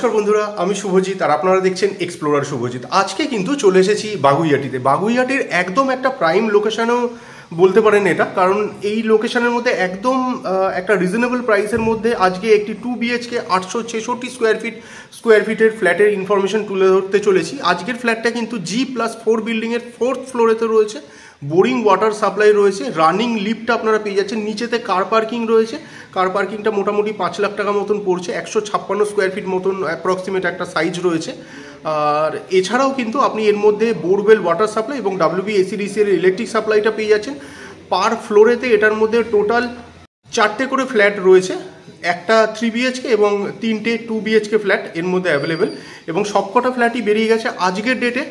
নমস্কার বন্ধুরা, আমি শুভজিৎ আর আপনারা দেখছেন এক্সপ্লোরার শুভজিৎ। আজকে কিন্তু চলে এসেছি বাগুইআটিতে। বাগুইআটির একদম একটা প্রাইম লোকেশনও বলতে পারেন এটা, কারণ এই লোকেশনের মধ্যে একদম একটা রিজনেবল প্রাইসের মধ্যে আজকে একটি 2 BHK 866 স্কোয়ার ফিটের ফ্ল্যাটের ইনফরমেশন তুলে ধরতে চলেছি। আজকের ফ্ল্যাটটা কিন্তু G+4 বিল্ডিংয়ের 4th ফ্লোরেতে রয়েছে। বোরিং ওয়াটার সাপ্লাই রয়েছে, রানিং লিফট আপনারা পেয়ে যাচ্ছেন, নিচেতে কার পার্কিং রয়েছে। কার পার্কিংটা মোটামুটি 5 লাখ টাকা মতন পড়ছে, 156 স্কোয়ার ফিট মতন অ্যাপ্রক্সিমেট একটা সাইজ রয়েছে। আর এছাড়াও কিন্তু আপনি এর মধ্যে বোরওয়েল ওয়াটার সাপ্লাই এবং WBACDC এর ইলেকট্রিক সাপ্লাইটা পেয়ে যাচ্ছেন। পার ফ্লোরেতে এটার মধ্যে টোটাল 4টে করে ফ্ল্যাট রয়েছে, একটা 3 BHK এবং 3টে 2 BHK ফ্ল্যাট এর মধ্যে অ্যাভেলেবেল। এবং সবকটা ফ্ল্যাটই বেরিয়ে গেছে আজকের ডেটে।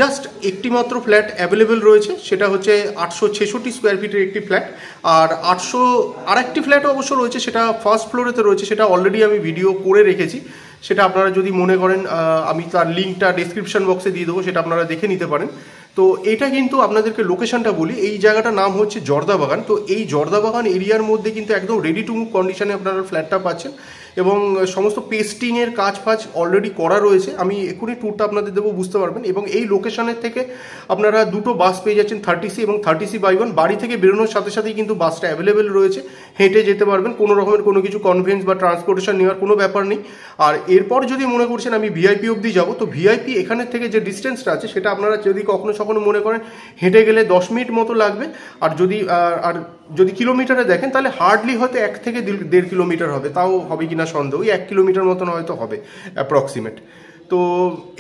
জাস্ট একটি মাত্র ফ্ল্যাট অ্যাভেলেবেল রয়েছে, সেটা হচ্ছে 866 স্কোয়ার ফিটের একটি ফ্ল্যাট। আর আরেকটি ফ্ল্যাটও অবশ্য রয়েছে, সেটা ফার্স্ট ফ্লোরেতে রয়েছে, সেটা অলরেডি আমি ভিডিও করে রেখেছি। সেটা আপনারা যদি মনে করেন আমি তার লিঙ্কটা ডেসক্রিপশন বক্সে দিয়ে দেবো, সেটা আপনারা দেখে নিতে পারেন। তো এটা কিন্তু আপনাদেরকে লোকেশনটা বলি, এই জায়গাটার নাম হচ্ছে জর্দাবাগান। তো এই জর্দাবাগান এরিয়ার মধ্যে কিন্তু একদম রেডি টু মুভ কন্ডিশনে আপনারা ফ্ল্যাটটা পাচ্ছেন এবং সমস্ত পেস্টিংয়ের কাজ ফাজ অলরেডি করা রয়েছে। আমি এক্ষুনি ট্যুরটা আপনাদের দেবো, বুঝতে পারবেন। এবং এই লোকেশনের থেকে আপনারা দুটো বাস পেয়ে যাচ্ছেন, 30C এবং 30C/1। বাড়ি থেকে বেরোনোর সাথে সাথেই কিন্তু বাসটা অ্যাভেলেবেল রয়েছে, হেঁটে যেতে পারবেন, কোনো রকমের কোনো কিছু কনভেন্স বা ট্রান্সপোর্টেশন নেওয়ার কোনো ব্যাপার নেই। আর এরপর যদি মনে করছেন আমি VIP অবধি যাবো, তো VIP এখানের থেকে যে ডিস্টেন্সটা আছে সেটা আপনারা যদি কখনো মনে করেন হেঁটে গেলে 10 মিনিট মতো লাগবে। আর যদি কিলোমিটারে দেখেন তাহলে হার্ডলি হয়তো 1 থেকে 1.5 কিলোমিটার হবে, তাও হবে কিনা সন্দেহ, ওই 1 কিলোমিটার মতন হয়তো হবে অ্যাপ্রক্সিমেট। তো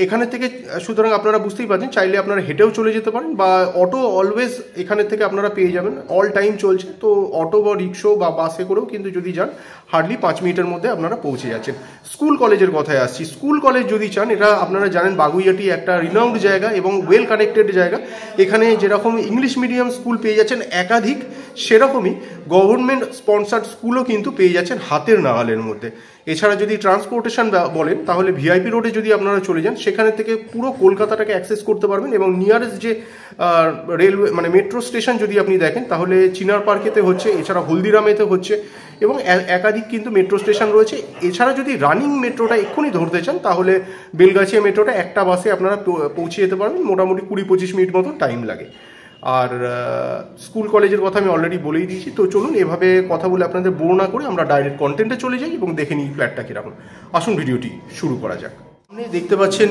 এখানে থেকে সুতরাং আপনারা বুঝতেই পারছেন, চাইলে আপনারা হেঁটেও চলে যেতে পারেন বা অটো অলওয়েজ এখানের থেকে আপনারা পেয়ে যাবেন, অল টাইম চলছে। তো অটো বা রিক্সা বা বাসে করেও কিন্তু যদি যান হার্ডলি 5 মিনিটের মধ্যে আপনারা পৌঁছে যাচ্ছেন। স্কুল কলেজের কথায় আসছি। স্কুল কলেজ যদি চান, এটা আপনারা জানেন বাগুইআটি একটা রিনাউন্ড জায়গা এবং ওয়েল কানেক্টেড জায়গা। এখানে যেরকম ইংলিশ মিডিয়াম স্কুল পেয়ে যাচ্ছেন একাধিক, সেরকমই গভর্নমেন্ট স্পন্সার্ড স্কুলও কিন্তু পেয়ে যাচ্ছেন হাতের নাগালের মধ্যে। এছাড়া যদি ট্রান্সপোর্টেশন বলেন, তাহলে VIP রোডে যদি আপনারা চলে যান, সেখানে থেকে পুরো কলকাতাটাকে অ্যাক্সেস করতে পারবেন। এবং নিয়ারেস্ট যে রেলওয়ে মানে মেট্রো স্টেশন যদি আপনি দেখেন, তাহলে চিনার পার্কেতে হচ্ছে, এছাড়া হলদিরামেতে হচ্ছে এবং একাধিক কিন্তু মেট্রো স্টেশন রয়েছে। এছাড়া যদি রানিং মেট্রোটা এক্ষুনি ধরতে চান, তাহলে বেলগাছিয়া মেট্রোটা একটা বাসে আপনারা পৌঁছে যেতে পারবেন, মোটামুটি 20-25 মিনিট মতো টাইম লাগে। আর স্কুল কলেজের কথা আমি অলরেডি বলেই দিয়েছি। তো চলুন এভাবে কথা বলে আপনাদের বোর না করে আমরা ডাইরেক্ট কন্টেন্টে চলে যাই এবং দেখে নিই ফ্ল্যাটটা কীরকম। আসুন ভিডিওটি শুরু করা যাক। আপনি দেখতে পাচ্ছেন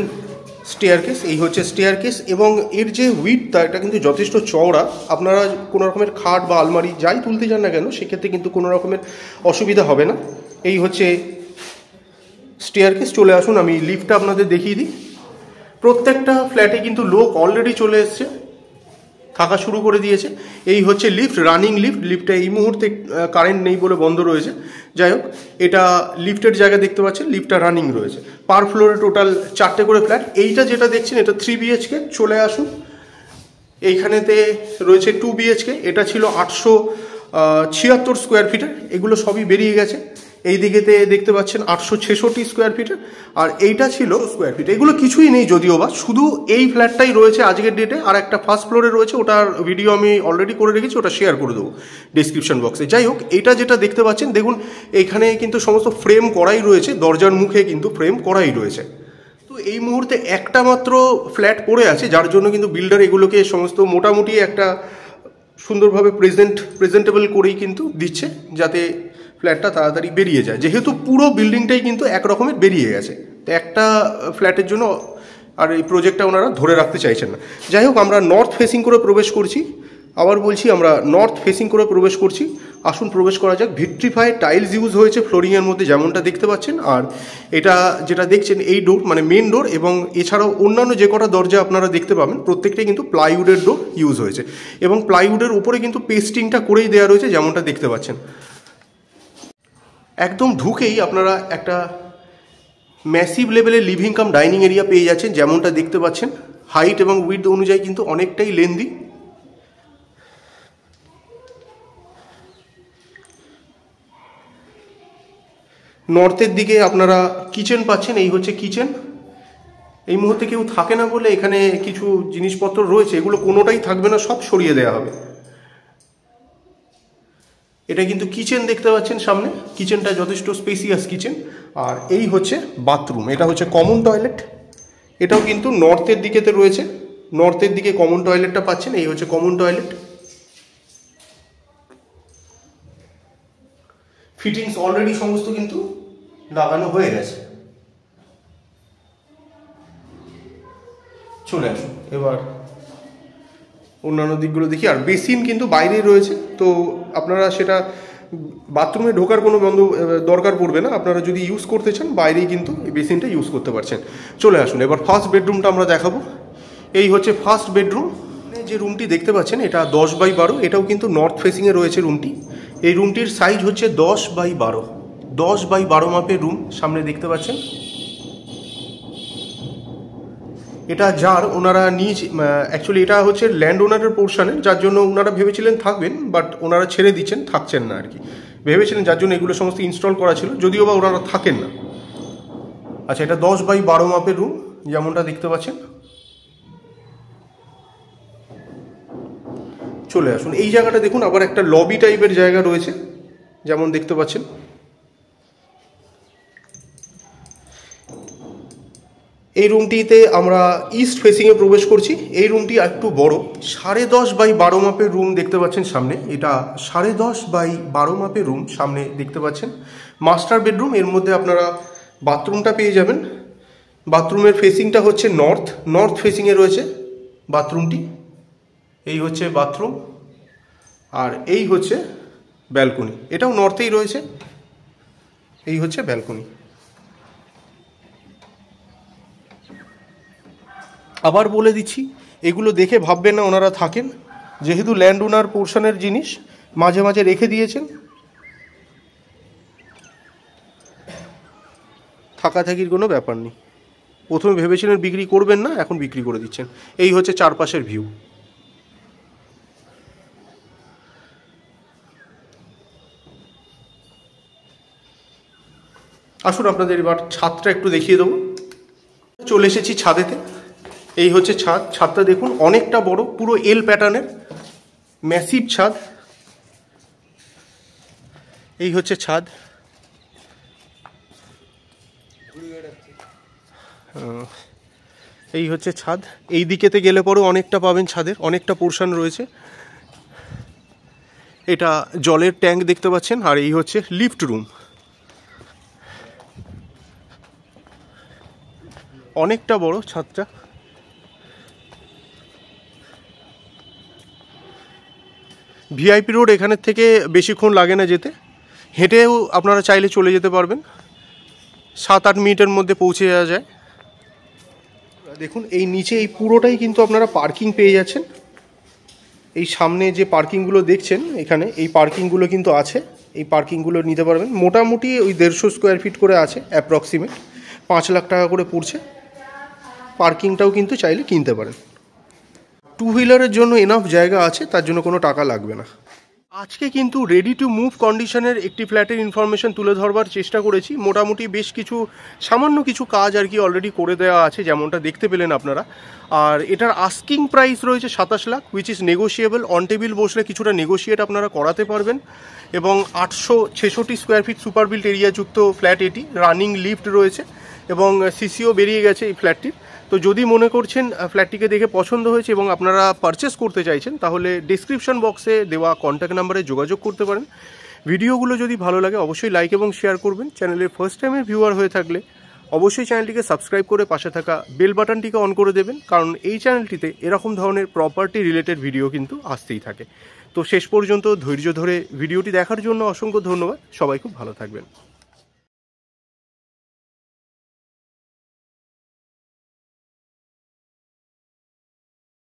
স্টেয়ারকেস, এই হচ্ছে স্টেয়ারকেস এবং এর যে উইডথটা, এটা কিন্তু যথেষ্ট চওড়া। আপনারা কোনো রকমের খাট বা আলমারি যাই তুলতে যান না কেন, সেক্ষেত্রে কিন্তু কোনো রকমের অসুবিধা হবে না। এই হচ্ছে স্টেয়ারকেস। চলে আসুন আমি লিফটটা আপনাদের দেখিয়ে দিই। প্রত্যেকটা ফ্ল্যাটে কিন্তু লোক অলরেডি চলে এসছে, থাকা শুরু করে দিয়েছে। এই হচ্ছে লিফট, রানিং লিফট। লিফটটা এই মুহূর্তে কারেন্ট নেই বলে বন্ধ রয়েছে। যাই হোক, এটা লিফটের জায়গা দেখতে পাচ্ছেন, লিফটটা রানিং রয়েছে। পার ফ্লোরে টোটাল 4টে করে ফ্ল্যাট। এইটা যেটা দেখছেন এটা 3 BHK। চলে আসুন, এইখানেতে রয়েছে 2 BHK। এটা ছিল 876 স্কোয়ার ফিটের, এগুলো সবই বেরিয়ে গেছে। এই দিকেতে দেখতে পাচ্ছেন 866 স্কোয়ার ফিটের, আর এইটা ছিল স্কোয়ার ফিট। এগুলো কিছুই নেই যদিও বা, শুধু এই ফ্ল্যাটটাই রয়েছে আজকের ডেটে। আর একটা ফার্স্ট ফ্লোরে রয়েছে, ওটার ভিডিও আমি অলরেডি করে রেখেছি, ওটা শেয়ার করে দেবো ডিসক্রিপশন বক্সে। যাই হোক, এইটা যেটা দেখতে পাচ্ছেন দেখুন, এখানে কিন্তু সমস্ত ফ্রেম করাই রয়েছে, দরজার মুখে কিন্তু ফ্রেম করাই রয়েছে। তো এই মুহূর্তে একটা মাত্র ফ্ল্যাট পড়ে আছে, যার জন্য কিন্তু বিল্ডার এগুলোকে সমস্ত মোটামুটি একটা সুন্দরভাবে প্রেজেন্টেবল করেই কিন্তু দিচ্ছে, যাতে ফ্ল্যাটটা তাড়াতাড়ি বেরিয়ে যায়। যেহেতু পুরো বিল্ডিংটাই কিন্তু একরকমের বেরিয়ে গেছে, তো একটা ফ্ল্যাটের জন্য আর এই প্রজেক্টটা ওনারা ধরে রাখতে চাইছেন না। যাই হোক, আমরা নর্থ ফেসিং করে প্রবেশ করছি। আবার বলছি, আমরা নর্থ ফেসিং করে প্রবেশ করছি। আসুন প্রবেশ করা যাক। ভিট্রিফাই টাইলস ইউজ হয়েছে ফ্লোরিংয়ের মধ্যে, যেমনটা দেখতে পাচ্ছেন। আর এটা যেটা দেখছেন এই ডোর মানে মেন ডোর, এবং এছাড়াও অন্যান্য যে কটা দরজা আপনারা দেখতে পাবেন প্রত্যেকটাই কিন্তু প্লাইউডের ডোর ইউজ হয়েছে। এবং প্লাইউডের উপরে কিন্তু পেস্টিংটা করেই দেওয়া রয়েছে, যেমনটা দেখতে পাচ্ছেন। একদম ঢুকেই আপনারা একটা ম্যাসিভ লেভেলের লিভিং কাম ডাইনিং এরিয়া পেয়ে যাচ্ছেন, যেমনটা দেখতে পাচ্ছেন। হাইট এবং উইডথ অনুযায়ী কিন্তু অনেকটাই লেন্দি। নর্থের দিকে আপনারা কিচেন পাচ্ছেন, এই হচ্ছে কিচেন। এই মুহূর্তে কেউ থাকে না বলে এখানে কিছু জিনিসপত্র রয়েছে, এগুলো কোনোটাই থাকবে না, সব সরিয়ে দেওয়া হবে। এটা কিন্তু কিচেন দেখতে পাচ্ছেন সামনে, কিচেনটা যথেষ্ট স্পেসিয়াস কিচেন। আর এই হচ্ছে বাথরুম, এটা হচ্ছে কমন টয়লেট। এটাও কিন্তু নর্থের দিকেতে রয়েছে, নর্থের দিকে কমন টয়লেটটা পাচ্ছেন। এই হচ্ছে কমন টয়লেট। ফিটিংস অলরেডি সমস্ত কিন্তু লাগানো হয়ে গেছে। চলে আসুন এবার অন্যান্য দিকগুলো দেখি। আর বেসিন কিন্তু বাইরেই রয়েছে, তো আপনারা সেটা বাথরুমে ঢোকার কোনো দরকার পড়বে না। আপনারা যদি ইউজ করতে চান বাইরেই কিন্তু এই বেসিনটা ইউজ করতে পারছেন। চলে আসুন এবার ফার্স্ট বেডরুমটা আমরা দেখাবো। এই হচ্ছে ফার্স্ট বেডরুম। যে রুমটি দেখতে পাচ্ছেন এটা 10x12, এটাও কিন্তু নর্থ ফেসিংয়ে রয়েছে রুমটি। এই রুমটির সাইজ হচ্ছে 10x12, 10x12 মাপের রুম সামনে দেখতে পাচ্ছেন। এটা যার ওনারা নিজ অ্যাকচুয়ালি এটা হচ্ছে ল্যান্ড ওনারের পোর্শনে, যার জন্য ওনারা ভেবেছিলেন থাকবেন, বাট ওনারা ছেড়ে দিচ্ছেন, থাকছেন না আর কি। ভেবেছিলেন যার জন্য এগুলো সমস্ত ইনস্টল করা ছিল, যদিও বা ওনারা থাকেন না। আচ্ছা, এটা 10x12 মাপের রুম যেমনটা দেখতে পাচ্ছেন। চলে আসুন এই জায়গাটা দেখুন, আবার একটা লবি টাইপের জায়গা রয়েছে যেমন দেখতে পাচ্ছেন। এই রুমটিতে আমরা ইস্ট ফেসিংয়ে প্রবেশ করছি। এই রুমটি একটু বড়, 10.5x12 মাপের রুম দেখতে পাচ্ছেন সামনে। এটা 10.5x12 মাপের রুম সামনে দেখতে পাচ্ছেন। মাস্টার বেডরুম, এর মধ্যে আপনারা বাথরুমটা পেয়ে যাবেন। বাথরুমের ফেসিংটা হচ্ছে নর্থ ফেসিংয়ে রয়েছে বাথরুমটি। এই হচ্ছে বাথরুম, আর এই হচ্ছে ব্যালকনি, এটাও নর্থেই রয়েছে। এই হচ্ছে ব্যালকনি। আবার বলে দিচ্ছি, এগুলো দেখে ভাববেন না ওনারা থাকেন, যেহেতু ল্যান্ড ওনার পোর্শনের জিনিস মাঝে মাঝে রেখে দিয়েছেন, থাকাথাকির কোনো ব্যাপার নেই। প্রথমে ভেবেছিলেন বিক্রি করবেন না, এখন বিক্রি করে দিচ্ছেন। এই হচ্ছে চারপাশের ভিউ। আসুন আপনাদের এবার ছাদটা একটু দেখিয়ে দেবো। চলে এসেছি ছাদেতে। এই হচ্ছে ছাদ। ছাদটা দেখুন অনেকটা বড়, পুরো এল প্যাটার্নের ম্যাসিভ ছাদ। এই হচ্ছে ছাদ। এই হচ্ছে ছাদ। এই দিকেতে গেলে পরেও অনেকটা পাবেন, ছাদের অনেকটা পোর্শন রয়েছে। এটা জলের ট্যাঙ্ক দেখতে পাচ্ছেন। আর এই হচ্ছে লিফট রুম। অনেকটা বড় ছাদটা। ভিআইপি রোড এখানের থেকে বেশিক্ষণ লাগে না যেতে, হেঁটেও আপনারা চাইলে চলে যেতে পারবেন, 7-8 মিনিটের মধ্যে পৌঁছে যাওয়া যায়। দেখুন এই নিচে এই পুরোটাই কিন্তু আপনারা পার্কিং পেয়ে যাচ্ছেন। এই সামনে যে পার্কিংগুলো দেখছেন এখানে, এই পার্কিংগুলো কিন্তু আছে। এই পার্কিংগুলো নিতে পারবেন। মোটামুটি ওই 150 স্কোয়ার ফিট করে আছে, অ্যাপ্রক্সিমেট 5 লাখ টাকা করে পড়ছে। পার্কিংটাও কিন্তু চাইলে কিনতে পারেন। 2 হুইলারের জন্য এনাফ জায়গা আছে, তার জন্য কোনো টাকা লাগবে না। আজকে কিন্তু রেডি টু মুভ কন্ডিশনের একটি ফ্ল্যাটের ইনফরমেশন তুলে ধরবার চেষ্টা করেছি। মোটামুটি বেশ কিছু সামান্য কিছু কাজ আর কি অলরেডি করে দেওয়া আছে, যেমনটা দেখতে পেলেন আপনারা। আর এটার আস্কিং প্রাইস রয়েছে 27 lakh, which is negotiable. On table বসলে কিছুটা নেগোশিয়েট আপনারা করাতে পারবেন। এবং 866 স্কোয়ার ফিট সুপার বিল্ট এরিয়াযুক্ত ফ্ল্যাট এটি। রানিং লিফট রয়েছে এবং সিসিও বেরিয়ে গেছে এই ফ্ল্যাটটির। তো যদি মনে করছেন ফ্ল্যাটটিকে দেখে পছন্দ হয়েছে এবং আপনারা পারচেস করতে চাইছেন, তাহলে ডেসক্রিপশন বক্সে দেওয়া কন্ট্যাক্ট নাম্বারে যোগাযোগ করতে পারেন। ভিডিওগুলো যদি ভালো লাগে অবশ্যই লাইক এবং শেয়ার করবেন। চ্যানেলের ফার্স্ট টাইমের ভিউয়ার হয়ে থাকলে অবশ্যই চ্যানেলটিকে সাবস্ক্রাইব করে পাশে থাকা বেল বাটনটিকে অন করে দেবেন, কারণ এই চ্যানেলটিতে এরকম ধরনের প্রপার্টি রিলেটেড ভিডিও কিন্তু আসতেই থাকে। তো শেষ পর্যন্ত ধৈর্য ধরে ভিডিওটি দেখার জন্য অসংখ্য ধন্যবাদ। সবাই খুব ভালো থাকবেন।